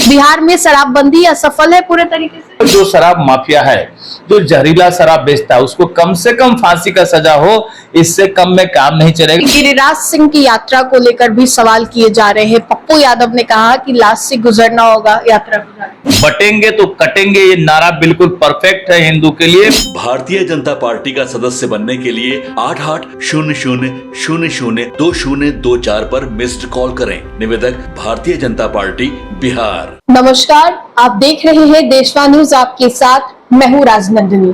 बिहार में शराबबंदी असफल है पूरे तरीके से। जो शराब माफिया है, जो जहरीला शराब बेचता है, उसको कम से कम फांसी का सजा हो, इससे कम में काम नहीं चलेगा। गिरिराज सिंह की यात्रा को लेकर भी सवाल किए जा रहे हैं। पप्पू यादव ने कहा कि लाश से गुजरना होगा यात्रा को। बटेंगे तो कटेंगे, ये नारा बिल्कुल परफेक्ट है हिंदू के लिए। भारतीय जनता पार्टी का सदस्य बनने के लिए 8800002024 पर मिस्ड कॉल करें। निवेदक भारतीय जनता पार्टी बिहार। नमस्कार, आप देख रहे हैं देशवा न्यूज, आपके साथ मैं हूं राजनंदिनी।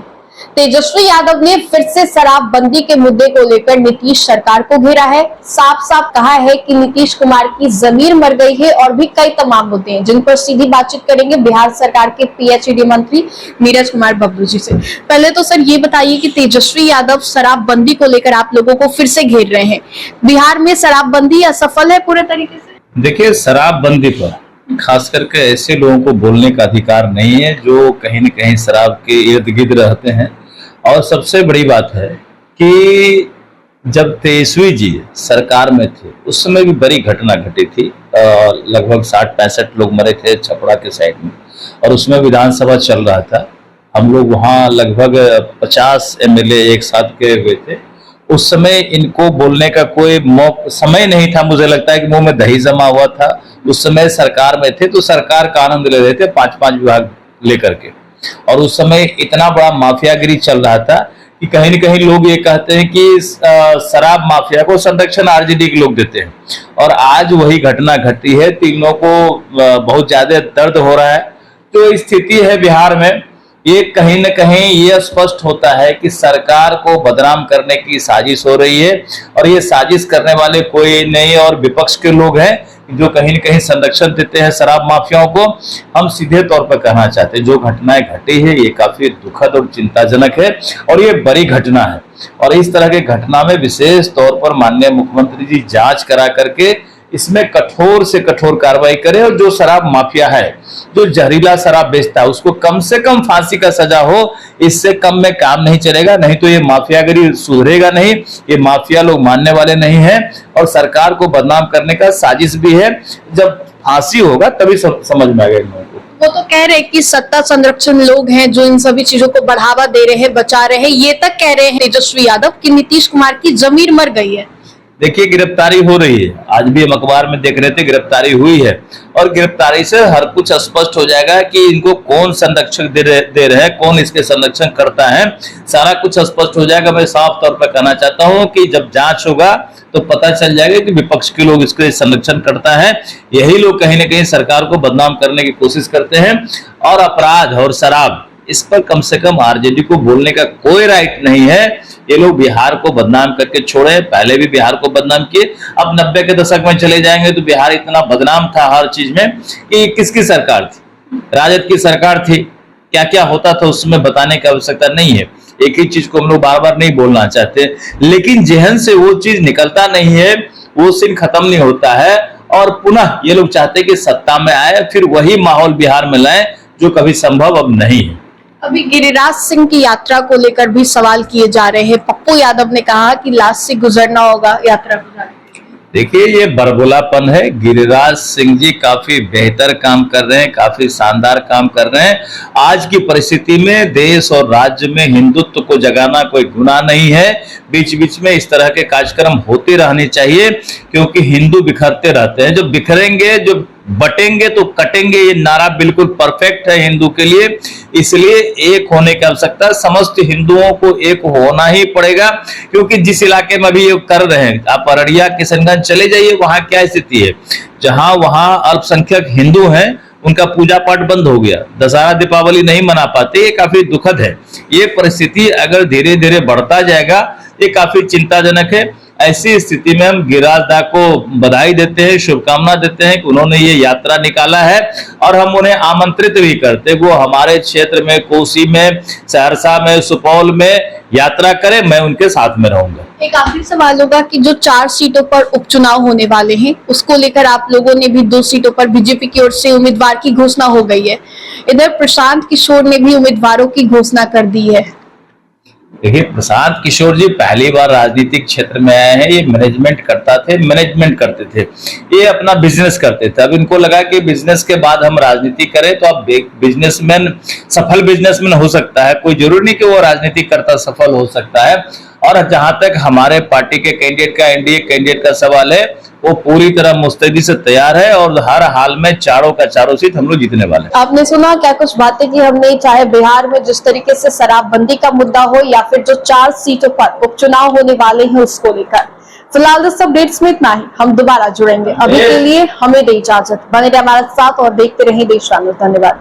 तेजस्वी यादव ने फिर से शराबबंदी के मुद्दे को लेकर नीतीश सरकार को घेरा है। साफ साफ कहा है कि नीतीश कुमार की जमीर मर गई है और भी कई तमाम मुद्दे हैं जिन पर सीधी बातचीत करेंगे बिहार सरकार के पीएचईडी मंत्री नीरज कुमार बब्लू जी से। पहले तो सर ये बताइए कि तेजस्वी यादव शराबबंदी को लेकर आप लोगों को फिर से घेर रहे हैं। बिहार में शराबबंदी असफल है पूरे तरीके से। देखिए, शराबबंदी पर खास करके ऐसे लोगों को बोलने का अधिकार नहीं है जो कहीं न कहीं शराब के इर्द गिर्द रहते हैं। और सबसे बड़ी बात है कि जब तेजस्वी जी सरकार में थे उस समय भी बड़ी घटना घटी थी। लगभग 60-65 लोग मरे थे छपरा के साइड में, और उसमें विधानसभा चल रहा था। हम लोग वहाँ लगभग 50 एमएलए एक साथ गए हुए थे। उस समय इनको बोलने का कोई समय नहीं था। मुझे लगता है कि मुंह में दही जमा हुआ था। उस समय सरकार में थे तो सरकार का आनंद ले रहे थे 5-5 विभाग लेकर के। और उस समय इतना बड़ा माफियागिरी चल रहा था कि कहीं न कहीं लोग ये कहते हैं कि शराब माफिया को संरक्षण आरजेडी के लोग देते हैं। और आज वही घटना घटी है। तीनों को बहुत ज्यादा दर्द हो रहा है। जो स्थिति है बिहार में, ये कहीं न कहीं ये स्पष्ट होता है कि सरकार को बदनाम करने की साजिश हो रही है। और ये साजिश करने वाले कोई नहीं और विपक्ष के लोग हैं जो कहीं न कहीं संरक्षण देते हैं शराब माफियाओं को। हम सीधे तौर पर कहना चाहते हैं, जो घटनाएं घटी है ये काफी दुखद और चिंताजनक है और ये बड़ी घटना है। और इस तरह के घटना में विशेष तौर पर माननीय मुख्यमंत्री जी जांच करा करके इसमें कठोर से कठोर कार्रवाई करे। और जो शराब माफिया है, जो जहरीला शराब बेचता है, उसको कम से कम फांसी का सजा हो, इससे कम में काम नहीं चलेगा। नहीं तो ये माफियागिरी सुधरेगा नहीं। ये माफिया लोग मानने वाले नहीं हैं और सरकार को बदनाम करने का साजिश भी है। जब फांसी होगा तभी समझ में आएगा इन लोगों को। वो तो कह रहे हैं कि सत्ता संरक्षण लोग हैं जो इन सभी चीजों को बढ़ावा दे रहे हैं, बचा रहे हैं। ये तक कह रहे हैं तेजस्वी यादव कि नीतीश कुमार की जमीर मर गई है। देखिए, गिरफ्तारी हो रही है। आज भी हम अखबार में देख रहे थे, गिरफ्तारी हुई है। और गिरफ्तारी से हर कुछ स्पष्ट हो जाएगा कि इनको कौन संरक्षण दे रहे हैं, कौन इसके संरक्षण करता है। सारा कुछ स्पष्ट हो जाएगा। मैं साफ तौर पर कहना चाहता हूं कि जब जांच होगा तो पता चल जाएगा कि विपक्ष के लोग इसके संरक्षण करता है। यही लोग कहीं न कहीं सरकार को बदनाम करने की कोशिश करते हैं। और अपराध और शराब, इस पर कम से कम आरजेडी को बोलने का कोई राइट नहीं है। ये लोग बिहार को बदनाम करके छोड़े। पहले भी बिहार को बदनाम किए। अब 90 के दशक में चले जाएंगे तो बिहार इतना बदनाम था हर चीज में कि किसकी सरकार थी? राजद की सरकार थी। क्या क्या होता था उसमें बताने की आवश्यकता नहीं है। एक ही चीज को हम लोग बार बार नहीं बोलना चाहते, लेकिन जहन से वो चीज निकलता नहीं है, वो सीन खत्म नहीं होता है। और पुनः ये लोग चाहते कि सत्ता में आए, फिर वही माहौल बिहार में लाए जो कभी संभव अब नहीं है। अभी गिरिराज सिंह की यात्रा को लेकर भी सवाल किए जा रहे हैं। पप्पू यादव ने कहा कि लाश से गुजरना होगा यात्रा को। देखिए, ये बरगुलापन है। गिरिराज सिंह जी काफी बेहतर काम कर रहे हैं, काफी शानदार काम कर रहे हैं। आज की परिस्थिति में देश और राज्य में हिंदुत्व को जगाना कोई गुनाह नहीं है। बीच बीच में इस तरह के कार्यक्रम होते रहने चाहिए, क्योंकि हिंदू बिखरते रहते हैं। जो बिखरेंगे, जो बटेंगे तो कटेंगे, ये नारा बिल्कुल परफेक्ट है हिंदू के लिए। इसलिए एक होने की आवश्यकता, समस्त हिंदुओं को एक होना ही पड़ेगा। क्योंकि जिस इलाके में भी ये कर रहे हैं, आप अररिया किशनगंज चले जाइए, वहां क्या स्थिति है। जहां वहां अल्पसंख्यक हिंदू हैं, उनका पूजा पाठ बंद हो गया, दशहरा दीपावली नहीं मना पाते। ये काफी दुखद है। ये परिस्थिति अगर धीरे धीरे बढ़ता जाएगा, ये काफी चिंताजनक है। ऐसी स्थिति में हम गिरिराज दा को बधाई देते हैं, शुभकामना देते हैं कि उन्होंने ये यात्रा निकाला है। और हम उन्हें आमंत्रित भी करते हैं, वो हमारे क्षेत्र में, कोसी में, सहरसा में, सुपौल में यात्रा करें। मैं उनके साथ में रहूंगा। एक आखिरी सवाल होगा कि जो 4 सीटों पर उपचुनाव होने वाले हैं, उसको लेकर आप लोगों ने भी 2 सीटों पर बीजेपी की ओर से उम्मीदवार की घोषणा हो गई है। इधर प्रशांत किशोर ने भी उम्मीदवारों की घोषणा कर दी है। देखिए, प्रशांत किशोर जी पहली बार राजनीतिक क्षेत्र में आए हैं। ये मैनेजमेंट करते थे, ये अपना बिजनेस करते थे। अब इनको लगा कि बिजनेस के बाद हम राजनीति करें, तो अब बिजनेसमैन सफल बिजनेसमैन हो सकता है, कोई जरूरी नहीं कि वो राजनीति करता सफल हो सकता है। और जहां तक हमारे पार्टी के कैंडिडेट का, एनडीए कैंडिडेट का सवाल है, वो पूरी तरह मुस्तैदी से तैयार है और हर हाल में चारों का चारों सीट हम लोग जीतने वाले हैं। आपने सुना क्या कुछ बातें की हमने, चाहे बिहार में जिस तरीके से शराबबंदी का मुद्दा हो या फिर जो 4 सीटों पर उपचुनाव होने वाले हैं उसको लेकर। फिलहाल इस अपडेट्स में इतना ही, हम दोबारा जुड़ेंगे। अभी के लिए हमें दे इजाजत, बने रहे हमारे साथ और देखते रहिए देशवान न्यूज़। धन्यवाद।